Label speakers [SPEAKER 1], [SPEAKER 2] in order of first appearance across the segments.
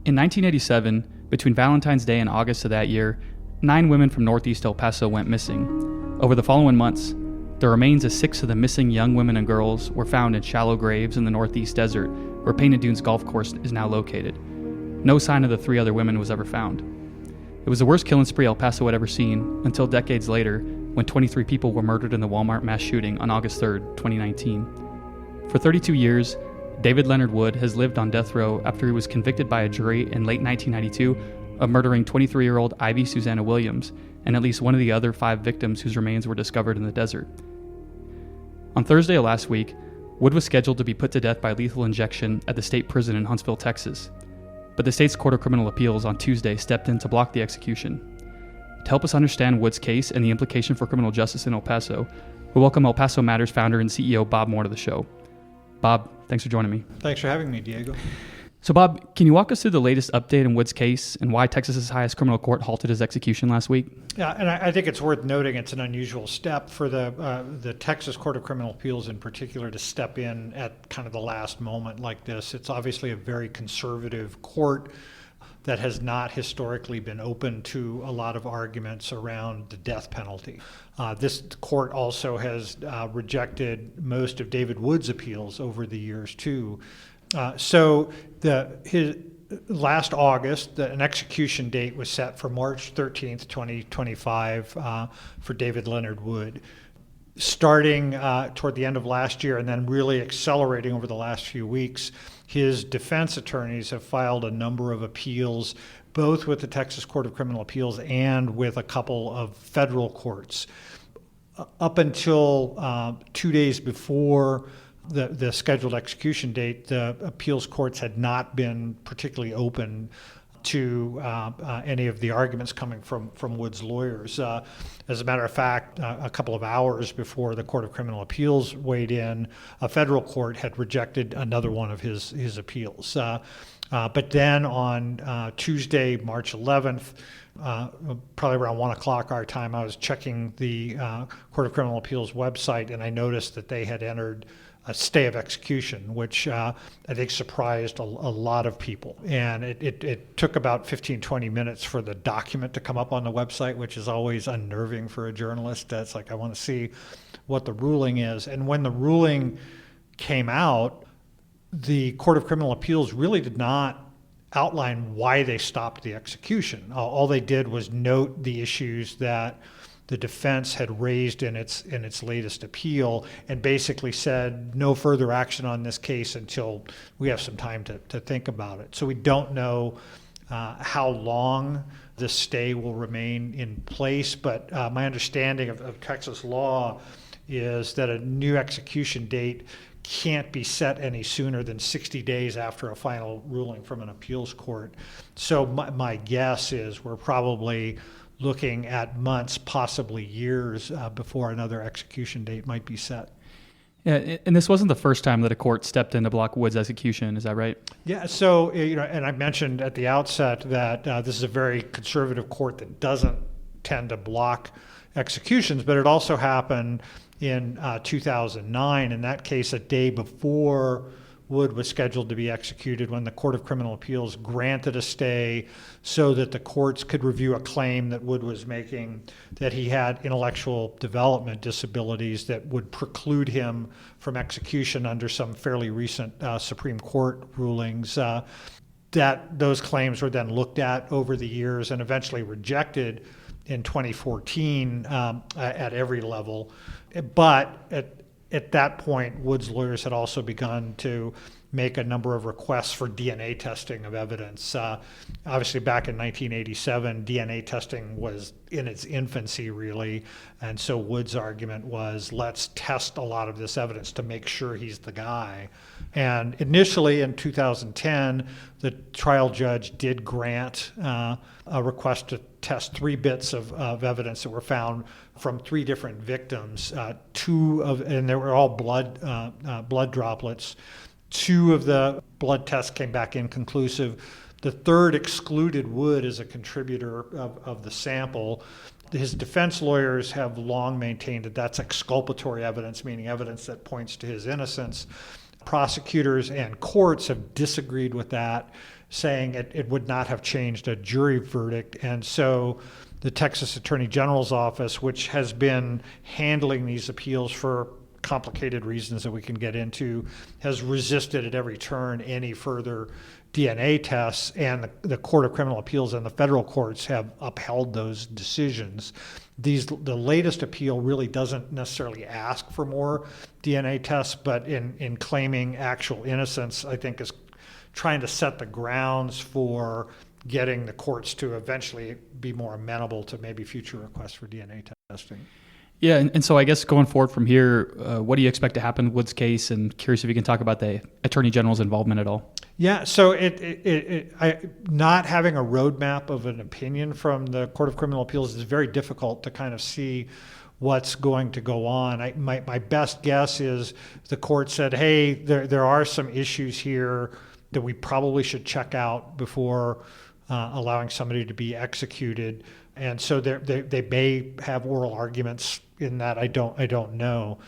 [SPEAKER 1] In 1987, between Valentine's Day and August of that year, 9 women from northeast El Paso went missing. Over the following months, the remains of 6 of the missing young women and girls were found in shallow graves in the northeast desert, where Painted Dunes Golf Course is now located. No sign of the 3 other women was ever found. It was the worst killing spree El Paso had ever seen, until decades later, when 23 people were murdered in the Walmart mass shooting on August 3, 2019. For 32 years, David Leonard Wood has lived on death row after he was convicted by a jury in late 1992 of murdering 23-year-old Ivy Susanna Williams and at least one of the other 5 victims whose remains were discovered in the desert. On Thursday of last week, Wood was scheduled to be put to death by lethal injection at the state prison in Huntsville, Texas. But the state's Court of Criminal Appeals on Tuesday stepped in to block the execution. To help us understand Wood's case and the implication for criminal justice in El Paso, we welcome El Paso Matters founder and CEO Bob Moore to the show. Bob, thanks for joining me.
[SPEAKER 2] Thanks for having me, Diego.
[SPEAKER 1] So Bob, can you walk us through the latest update in Wood's case and why Texas's highest criminal court halted his execution last week?
[SPEAKER 2] Yeah, and I think it's worth noting it's an unusual step for the Texas Court of Criminal Appeals in particular to step in at kind of the last moment like this. It's obviously a very conservative court that has not historically been open to a lot of arguments around the death penalty. This court also has rejected most of David Wood's appeals over the years too. Last August, an execution date was set for March 13th, 2025 for David Leonard Wood. Starting toward the end of last year and then really accelerating over the last few weeks, his defense attorneys have filed a number of appeals, both with the Texas Court of Criminal Appeals and with a couple of federal courts. Up until 2 days before the scheduled execution date, the appeals courts had not been particularly open to any of the arguments coming from Wood's lawyers. As a matter of fact, a couple of hours before the Court of Criminal Appeals weighed in, a federal court had rejected another one of his appeals. But then on Tuesday, March 11th, probably around 1 o'clock our time, I was checking the Court of Criminal Appeals website, and I noticed that they had entered a stay of execution, which I think surprised a lot of people. And it took about 15, 20 minutes for the document to come up on the website, which is always unnerving for a journalist. That's like, I want to see what the ruling is. And when the ruling came out, the Court of Criminal Appeals really did not outline why they stopped the execution. All they did was note the issues that the defense had raised in its latest appeal and basically said no further action on this case until we have some time to think about it. So we don't know how long this stay will remain in place, but my understanding of Texas law is that a new execution date can't be set any sooner than 60 days after a final ruling from an appeals court. So my guess is we're probably looking at months, possibly years, before another execution date might be set.
[SPEAKER 1] Yeah, and this wasn't the first time that a court stepped in to block Wood's execution, is that right?
[SPEAKER 2] Yeah, so, and I mentioned at the outset that this is a very conservative court that doesn't tend to block executions, but it also happened in 2009. In that case, a day before Wood was scheduled to be executed, when the Court of Criminal Appeals granted a stay so that the courts could review a claim that Wood was making that he had intellectual development disabilities that would preclude him from execution under some fairly recent Supreme Court rulings. That those claims were then looked at over the years and eventually rejected in 2014 at every level. But at that point, Wood's lawyers had also begun to make a number of requests for DNA testing of evidence. Obviously, back in 1987, DNA testing was in its infancy, really. And so Wood's argument was, let's test a lot of this evidence to make sure he's the guy. And initially, in 2010, the trial judge did grant a request to test 3 bits of evidence that were found from 3 different victims. And they were all blood droplets. 2 of the blood tests came back inconclusive. The 3rd excluded Wood as a contributor of the sample. His defense lawyers have long maintained that that's exculpatory evidence, meaning evidence that points to his innocence. Prosecutors and courts have disagreed with that saying it would not have changed a jury verdict. And so the Texas Attorney General's office, which has been handling these appeals for complicated reasons that we can get into, has resisted at every turn any further DNA tests, and the Court of Criminal Appeals and the federal courts have upheld those decisions. The latest appeal really doesn't necessarily ask for more DNA tests, but in claiming actual innocence, I think is trying to set the grounds for getting the courts to eventually be more amenable to maybe future requests for DNA testing.
[SPEAKER 1] Yeah, and so I guess going forward from here, what do you expect to happen in Wood's case? And curious if you can talk about the Attorney General's involvement at all.
[SPEAKER 2] Yeah, so not having a roadmap of an opinion from the Court of Criminal Appeals is very difficult to kind of see what's going to go on. My best guess is the court said, hey, there are some issues here that we probably should check out before allowing somebody to be executed. And so they may have oral arguments in that. I don't know.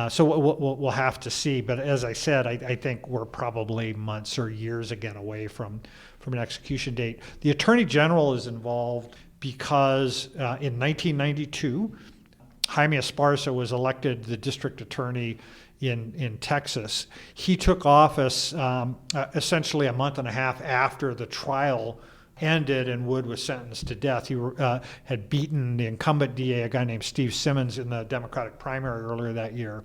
[SPEAKER 2] So we'll have to see. But as I said, I think we're probably months or years again away from an execution date. The Attorney General is involved because in 1992, Jaime Esparza was elected the district attorney in Texas. He took office essentially a month and a half after the trial ended and Wood was sentenced to death. He had beaten the incumbent DA, a guy named Steve Simmons, in the Democratic primary earlier that year.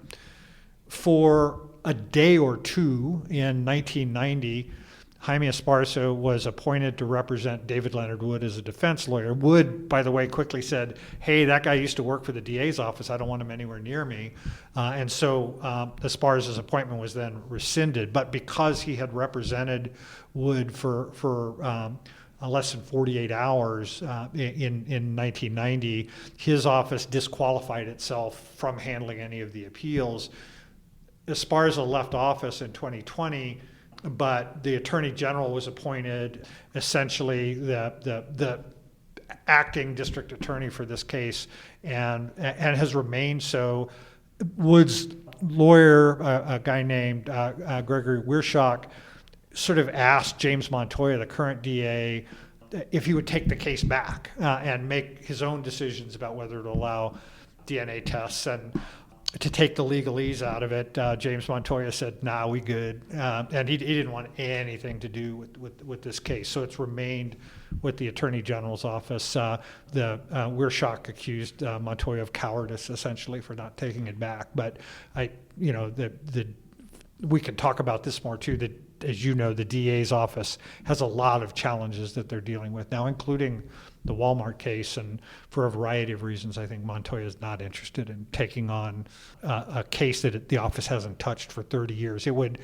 [SPEAKER 2] For a day or two in 1990, Jaime Esparza was appointed to represent David Leonard Wood as a defense lawyer. Wood, by the way, quickly said, hey, that guy used to work for the DA's office. I don't want him anywhere near me. And so Esparza's appointment was then rescinded. But because he had represented Wood for less than 48 hours in 1990, his office disqualified itself from handling any of the appeals. Esparza left office in 2020, but the Attorney General was appointed essentially the acting district attorney for this case and has remained so. Wood's lawyer, a guy named Gregory Wiershock, sort of asked James Montoya, the current DA, if he would take the case back and make his own decisions about whether to allow DNA tests and to take the legalese out of it. James Montoya said, nah, we good. And he didn't want anything to do with this case. So it's remained with the Attorney General's office. Wiershock accused Montoya of cowardice, essentially, for not taking it back. But we can talk about this more too. That, as you know, the DA's office has a lot of challenges that they're dealing with now, including the Walmart case. And for a variety of reasons, I think Montoya is not interested in taking on a case that the office hasn't touched for 30 years. It would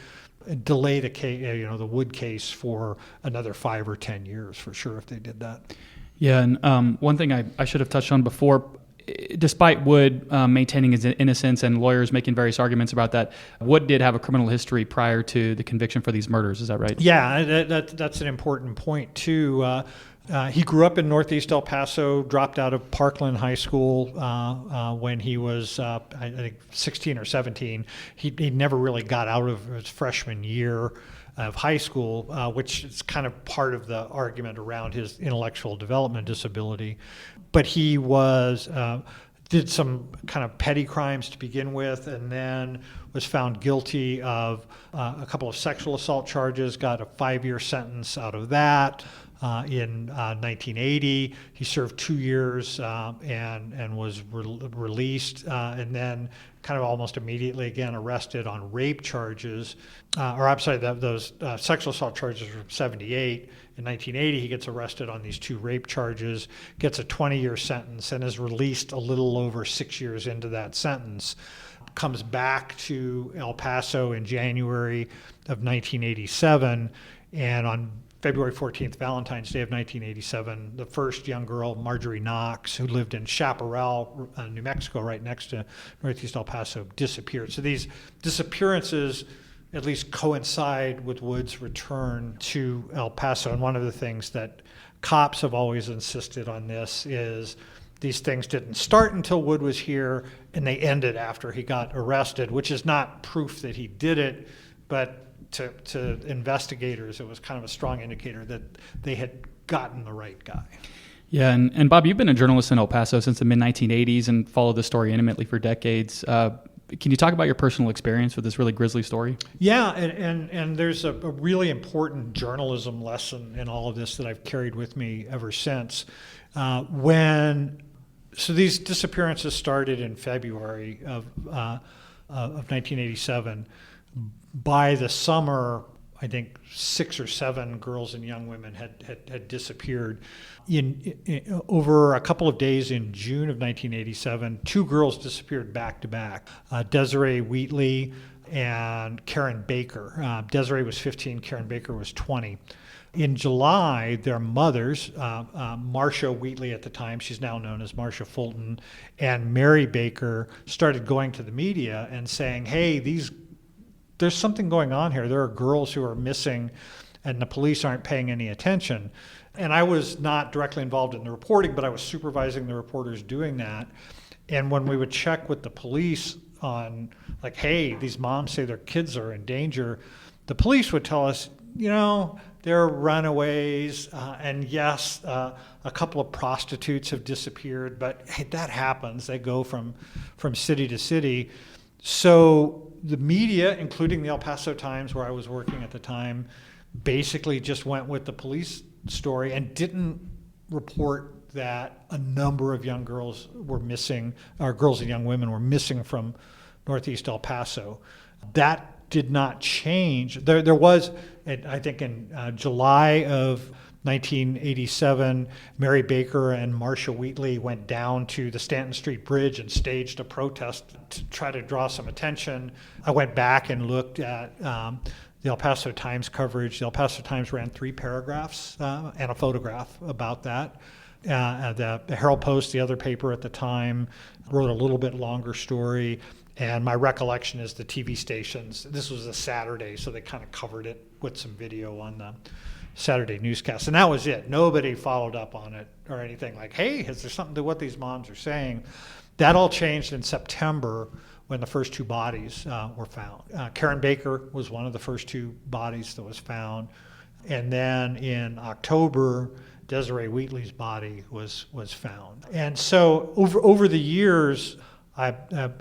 [SPEAKER 2] delay the case, the Wood case for another 5 or 10 years for sure if they did that.
[SPEAKER 1] Yeah, and one thing I should have touched on before, despite Wood maintaining his innocence and lawyers making various arguments about that, Wood did have a criminal history prior to the conviction for these murders. Is that right?
[SPEAKER 2] Yeah, that's an important point, too. He grew up in Northeast El Paso, dropped out of Parkland High School when he was, I think, 16 or 17. He never really got out of his freshman year of high school, which is kind of part of the argument around his intellectual development disability. But he did some kind of petty crimes to begin with, and then was found guilty of a couple of sexual assault charges, got a 5-year sentence out of that. In 1980, he served 2 years and was released, and then kind of almost immediately again arrested on rape charges. Those sexual assault charges were from 1978. In 1980, he gets arrested on these 2 rape charges, gets a 20-year sentence, and is released a little over 6 years into that sentence. Comes back to El Paso in January of 1987, and on February 14th, Valentine's Day of 1987, the first young girl, Marjorie Knox, who lived in Chaparral, New Mexico, right next to Northeast El Paso, disappeared. So these disappearances at least coincide with Wood's return to El Paso. And one of the things that cops have always insisted on this is these things didn't start until Wood was here, and they ended after he got arrested, which is not proof that he did it, but to investigators, it was kind of a strong indicator that they had gotten the right guy.
[SPEAKER 1] Yeah, and Bob, you've been a journalist in El Paso since the mid-1980s and followed the story intimately for decades. Can you talk about your personal experience with this really grisly story?
[SPEAKER 2] Yeah, and there's a really important journalism lesson in all of this that I've carried with me ever since. So these disappearances started in February of 1987. By the summer, I think 6 or 7 girls and young women had disappeared. Over a couple of days in June of 1987, 2 girls disappeared back to back, Desiree Wheatley and Karen Baker. Desiree was 15, Karen Baker was 20. In July, their mothers, Marcia Wheatley at the time, she's now known as Marcia Fulton, and Mary Baker started going to the media and saying, hey, there's something going on here. There are girls who are missing and the police aren't paying any attention. And I was not directly involved in the reporting, but I was supervising the reporters doing that. And when we would check with the police on, like, hey, these moms say their kids are in danger, the police would tell us, they're runaways. And yes, a couple of prostitutes have disappeared, but hey, that happens. They go from city to city. So the media, including the El Paso Times, where I was working at the time, basically just went with the police story and didn't report that a number of young girls were missing, or girls and young women were missing from Northeast El Paso. That did not change. There was, I think in July of 1987, Mary Baker and Marcia Wheatley went down to the Stanton Street Bridge and staged a protest to try to draw some attention. I went back and looked at the El Paso Times coverage. The El Paso Times ran 3 paragraphs and a photograph about that. The Herald Post, the other paper at the time, wrote a little bit longer story. And my recollection is the TV stations, this was a Saturday, so they kind of covered it with some video on the Saturday newscast. And that was it. Nobody followed up on it or anything like, hey, is there something to what these moms are saying? That all changed in September when the first 2 bodies were found. Karen Baker was one of the first 2 bodies that was found. And then in October, Desiree Wheatley's body was found. And so over the years, I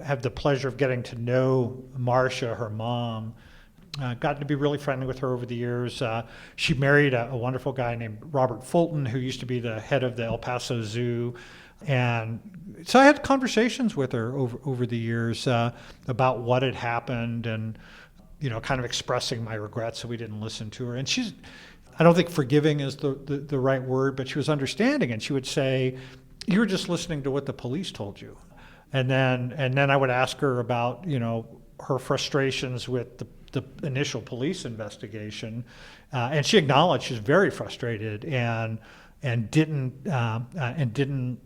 [SPEAKER 2] have the pleasure of getting to know Marcia, her mom. Gotten to be really friendly with her over the years. She married a wonderful guy named Robert Fulton, who used to be the head of the El Paso Zoo. And so I had conversations with her over the years about what had happened and, kind of expressing my regrets that we didn't listen to her. And I don't think forgiving is the right word, but she was understanding. And she would say, you were just listening to what the police told you. And then I would ask her about, her frustrations with the initial police investigation. And she acknowledged she was very frustrated and didn't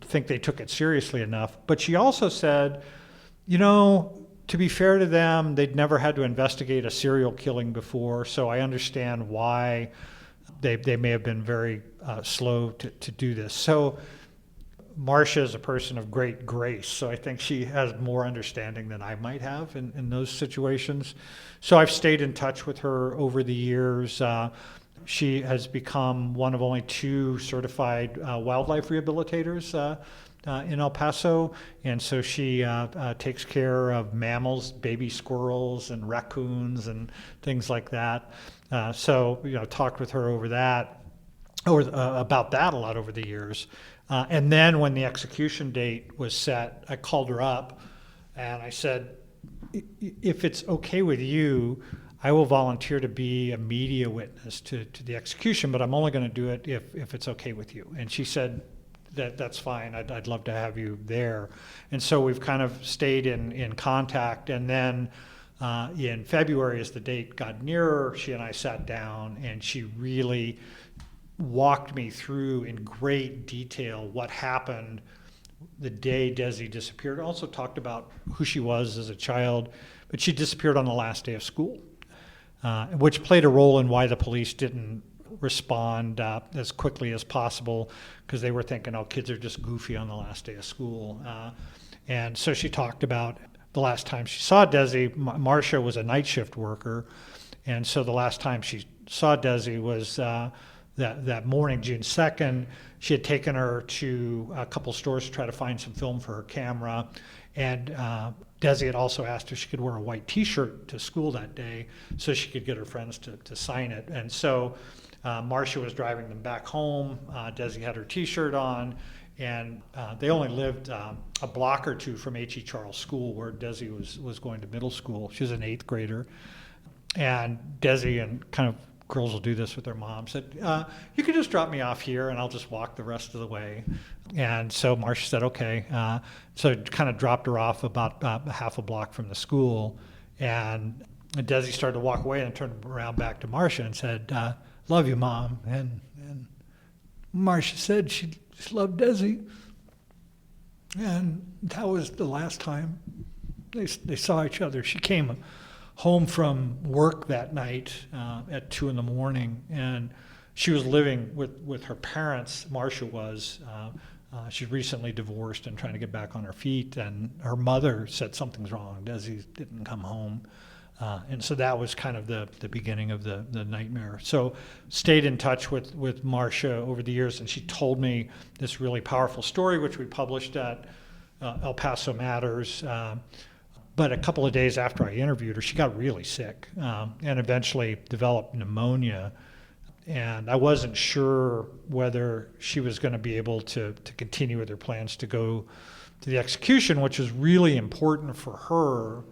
[SPEAKER 2] think they took it seriously enough. But she also said, to be fair to them, they'd never had to investigate a serial killing before, so I understand why they may have been very slow to do this. So Marcia is a person of great grace, so I think she has more understanding than I might have in those situations. So I've stayed in touch with her over the years. She has become one of only 2 certified wildlife rehabilitators in El Paso, and so she takes care of mammals, baby squirrels and raccoons and things like that. So talked with her over that, or about that a lot over the years. And then when the execution date was set, I called her up and I said, if it's okay with you, I will volunteer to be a media witness to the execution, but I'm only going to do it if it's okay with you. And she said, that's fine. I'd love to have you there. And so we've kind of stayed in contact. And then in February, as the date got nearer, she and I sat down and she really walked me through in great detail what happened the day Desi disappeared. Also talked about who she was as a child, but she disappeared on the last day of school, which played a role in why the police didn't respond as quickly as possible, because they were thinking, kids are just goofy on the last day of school. And so she talked about the last time she saw Desi. Marcia was a night shift worker, And so the last time she saw Desi was that morning, June 2nd. She had taken her to a couple stores to try to find some film for her camera. And Desi had also asked if she could wear a white T-shirt to school that day so she could get her friends to sign it. And so Marcia was driving them back home. Desi had her T-shirt on, and they only lived a block or two from H.E. Charles School, where Desi was going to middle school. She was an 8th grader. And Desi, and kind of girls will do this with their mom, said, you could just drop me off here and I'll just walk the rest of the way. And so Marcia said, okay. So kind of dropped her off about half a block from the school. And Desi started to walk away and turned around back to Marcia and said, love you, Mom. And Marcia said she loved Desi. And that was the last time they saw each other. She came home from work that night at 2 a.m, and she was living with her parents. Marcia was. She's recently divorced and trying to get back on her feet, and her mother said something's wrong. Desi didn't come home. And so that was kind of the beginning of the nightmare. So stayed in touch with Marcia over the years, and she told me this really powerful story, which we published at El Paso Matters. But a couple of days after I interviewed her, she got really sick and eventually developed pneumonia. And I wasn't sure whether she was going to be able to continue with her plans to go to the execution, which was really important for her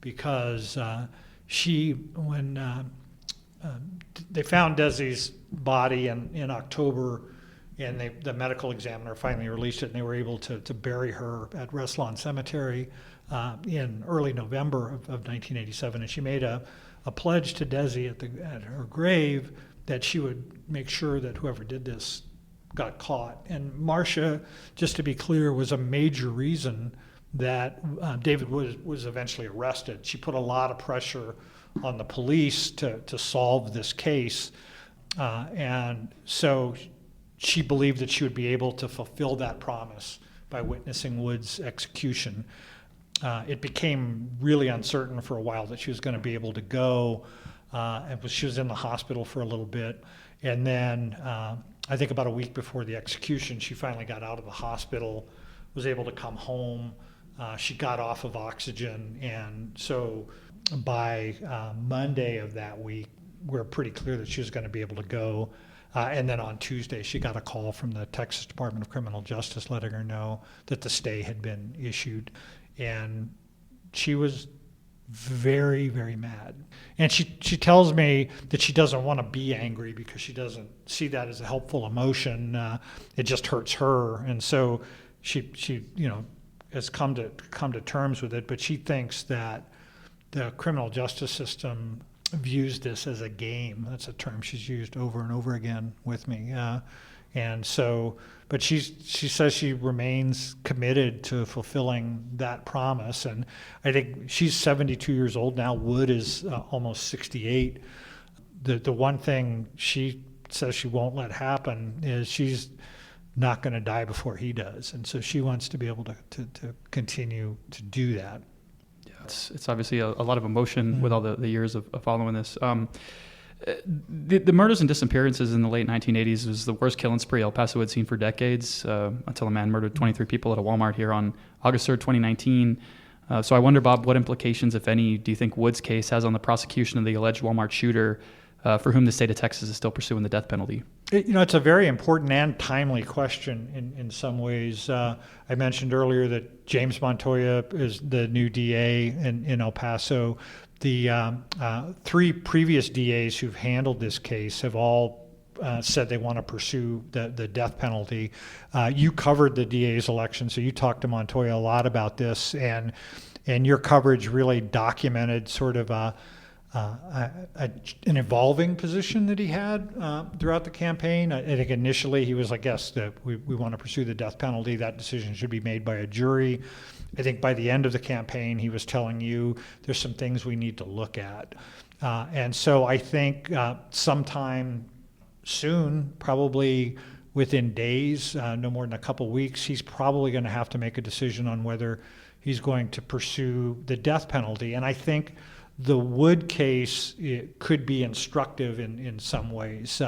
[SPEAKER 2] because when they found Desi's body in October, and the medical examiner finally released it, and they were able to bury her at Reslawn Cemetery in early November of 1987. And she made a pledge to Desi at her grave that she would make sure that whoever did this got caught. And Marcia, just to be clear, was a major reason that David was eventually arrested. She put a lot of pressure on the police to solve this case. And so she believed that she would be able to fulfill that promise by witnessing Wood's execution. It became really uncertain for a while that she was going to be able to go. And she was in the hospital for a little bit. And then I think about a week before the execution, she finally got out of the hospital, was able to come home. She got off of oxygen. And so by Monday of that week, we're pretty clear that she was going to be able to go. And then on Tuesday, she got a call from the Texas Department of Criminal Justice letting her know that the stay had been issued. And she was very, very mad. And she tells me that she doesn't want to be angry because she doesn't see that as a helpful emotion. It just hurts her. And so she has come to terms with it, but she thinks that the criminal justice system views this as a game. That's a term she's used over and over again with me. And so, but she says she remains committed to fulfilling that promise. And I think she's 72 years old now. Wood is almost 68. The one thing she says she won't let happen is she's not going to die before he does. And so she wants to be able to continue to do that.
[SPEAKER 1] Yeah, it's obviously a lot of emotion with all the years of following this. The murders and disappearances in the late 1980s was the worst killing spree El Paso had seen for decades, until a man murdered 23 people at a Walmart here on August 3rd, 2019. So I wonder, Bob, what implications, if any, do you think Wood's case has on the prosecution of the alleged Walmart shooter, for whom the state of Texas is still pursuing the death penalty?
[SPEAKER 2] It's a very important and timely question in some ways. I mentioned earlier that James Montoya is the new DA in El Paso. The 3 previous DAs who've handled this case have all said they want to pursue the death penalty. You covered the DA's election, so you talked to Montoya a lot about this, and your coverage really documented sort of an evolving position that he had throughout the campaign. I think initially he was like, yes, we want to pursue the death penalty. That decision should be made by a jury. I think by the end of the campaign, he was telling you there's some things we need to look at. And so I think sometime soon, probably within days, no more than a couple weeks, he's probably going to have to make a decision on whether he's going to pursue the death penalty. And I think the Wood case could be instructive in some ways.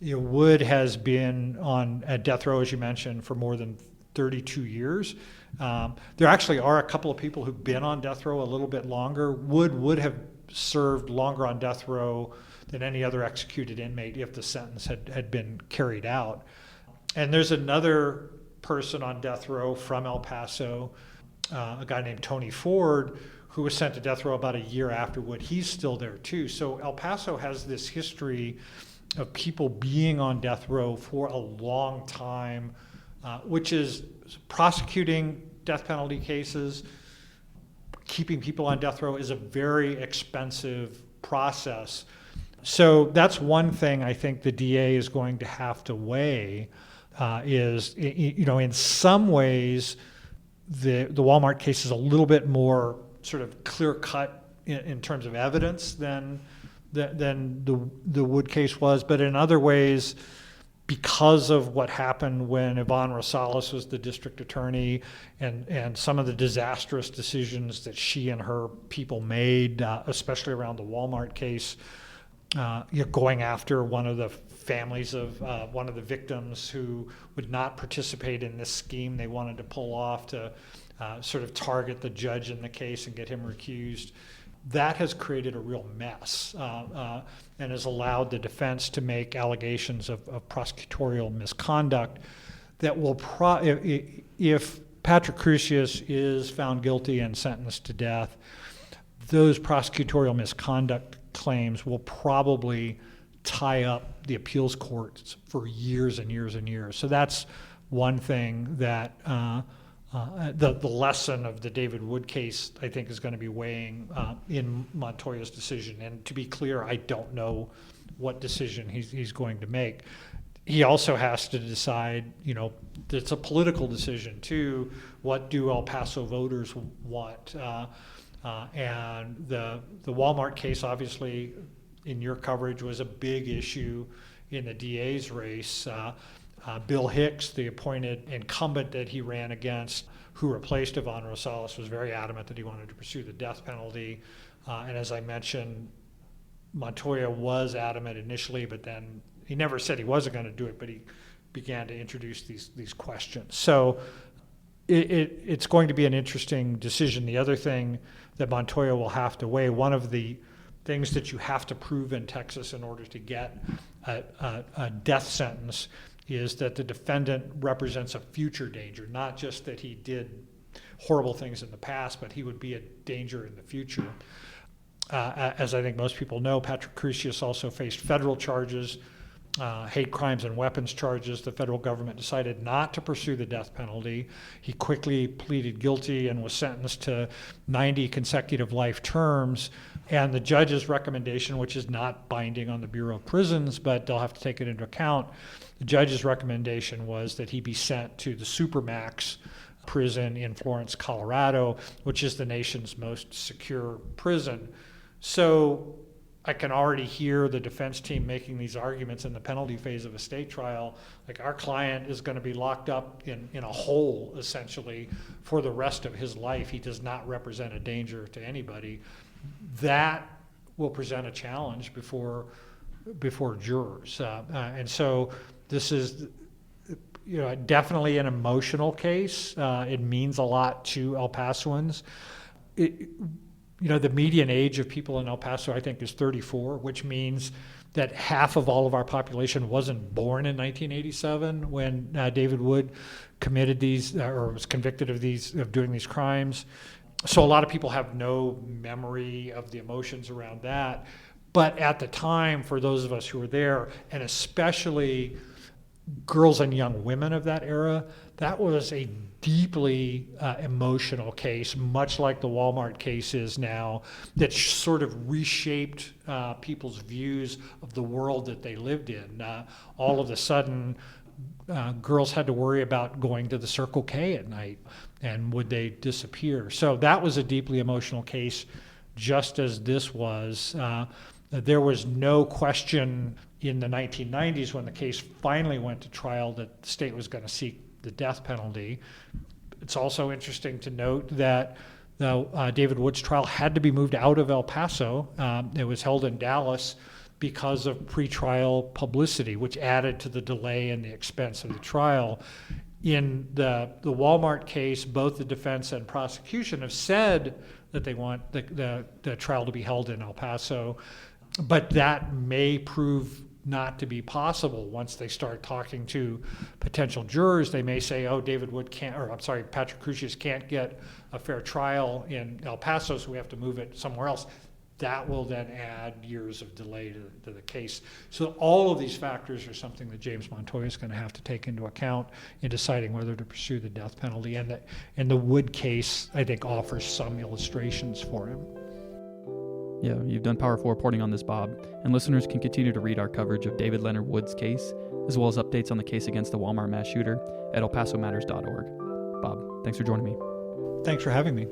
[SPEAKER 2] Wood has been at death row, as you mentioned, for more than 32 years. There actually are a couple of people who've been on death row a little bit longer. Wood would have served longer on death row than any other executed inmate if the sentence had been carried out. And there's another person on death row from El Paso, a guy named Tony Ford, who was sent to death row about a year after Wood. He's still there too. So El Paso has this history of people being on death row for a long time, which is prosecuting death penalty cases. Keeping people on death row is a very expensive process. So that's one thing I think the DA is going to have to weigh. In some ways, the Walmart case is a little bit more sort of clear cut in terms of evidence than the Wood case was, but in other ways, because of what happened when Yvonne Rosales was the district attorney and some of the disastrous decisions that she and her people made, especially around the Walmart case, going after one of the families of one of the victims who would not participate in this scheme they wanted to pull off to sort of target the judge in the case and get him recused. That has created a real mess and has allowed the defense to make allegations of prosecutorial misconduct that will, if Patrick Crusius is found guilty and sentenced to death, those prosecutorial misconduct claims will probably tie up the appeals courts for years and years and years. So that's one thing that the lesson of the David Wood case, I think, is going to be weighing in Montoya's decision. And to be clear, I don't know what decision he's going to make. He also has to decide, it's a political decision too. What do El Paso voters want? And the Walmart case, obviously, in your coverage, was a big issue in the DA's race. Bill Hicks, the appointed incumbent that he ran against, who replaced Yvonne Rosales, was very adamant that he wanted to pursue the death penalty. And as I mentioned, Montoya was adamant initially, but then he never said he wasn't going to do it, but he began to introduce these questions. So it's going to be an interesting decision. The other thing that Montoya will have to weigh, one of the things that you have to prove in Texas in order to get a death sentence, is that the defendant represents a future danger, not just that he did horrible things in the past, but he would be a danger in the future. As I think most people know, Patrick Crusius also faced federal charges, hate crimes and weapons charges. The federal government decided not to pursue the death penalty. He quickly pleaded guilty and was sentenced to 90 consecutive life terms. And the judge's recommendation, which is not binding on the Bureau of Prisons, but they'll have to take it into account, the judge's recommendation was that he be sent to the Supermax prison in Florence, Colorado, which is the nation's most secure prison. So I can already hear the defense team making these arguments in the penalty phase of a state trial, like our client is going to be locked up in a hole, essentially, for the rest of his life. He does not represent a danger to anybody. That will present a challenge before jurors. And so this is definitely an emotional case. It means a lot to El Pasoans. The median age of people in El Paso, I think, is 34, which means that half of all of our population wasn't born in 1987 when David Wood committed these or was convicted of doing these crimes. So a lot of people have no memory of the emotions around that. But at the time, for those of us who were there, and especially girls and young women of that era, that was a deeply emotional case, much like the Walmart case is now, that sort of reshaped people's views of the world that they lived in. All of a sudden, girls had to worry about going to the Circle K at night, and would they disappear? So that was a deeply emotional case, just as this was. There was no question in the 1990s when the case finally went to trial that the state was going to seek the death penalty. It's also interesting to note that David Wood's trial had to be moved out of El Paso. It was held in Dallas because of pretrial publicity, which added to the delay and the expense of the trial. In the Walmart case, both the defense and prosecution have said that they want the trial to be held in El Paso, but that may prove not to be possible. Once they start talking to potential jurors, they may say, oh, Patrick Crusius can't get a fair trial in El Paso, so we have to move it somewhere else. That will then add years of delay to the case. So all of these factors are something that James Montoya is going to have to take into account in deciding whether to pursue the death penalty. And the Wood case, I think, offers some illustrations for him.
[SPEAKER 1] Yeah, you've done powerful reporting on this, Bob, and listeners can continue to read our coverage of David Leonard Wood's case, as well as updates on the case against the Walmart mass shooter at elpasomatters.org. Bob, thanks for joining me.
[SPEAKER 2] Thanks for having me.